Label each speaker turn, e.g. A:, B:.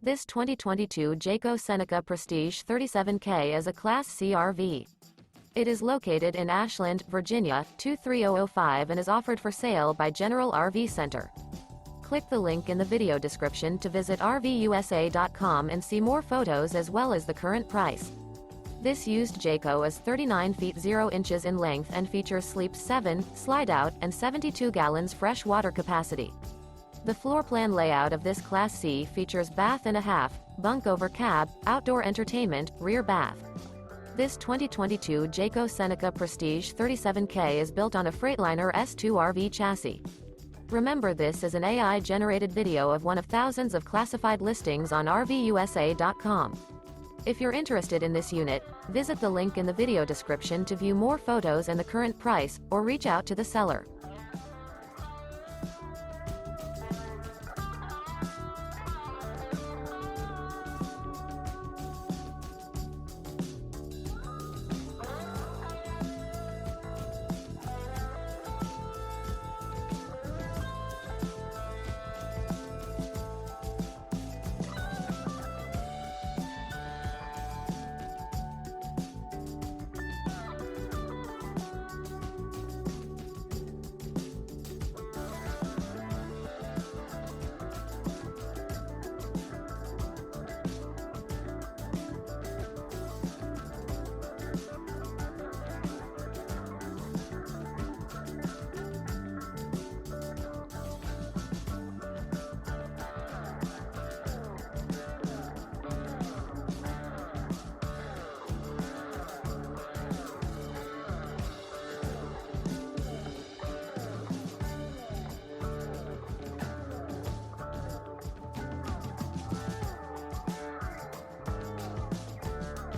A: This 2022 Jayco Seneca Prestige 37K is a Class C RV. It is located in Ashland, Virginia, 23005 and is offered for sale by General RV Center. Click the link in the video description to visit RVUSA.com and see more photos as well as the current price. This used Jayco is 39 feet 0 inches in length and features Sleep 7, Slideout, and 72 gallons fresh water capacity. The floor plan layout of this Class C features bath and a half, bunk over cab, outdoor entertainment, rear bath. This 2022 Jayco Seneca Prestige 37K is built on a Freightliner S2RV chassis. Remember, this is an AI-generated video of one of thousands of classified listings on RVUSA.com. If you're interested in this unit, visit the link in the video description to view more photos and the current price, or reach out to the seller.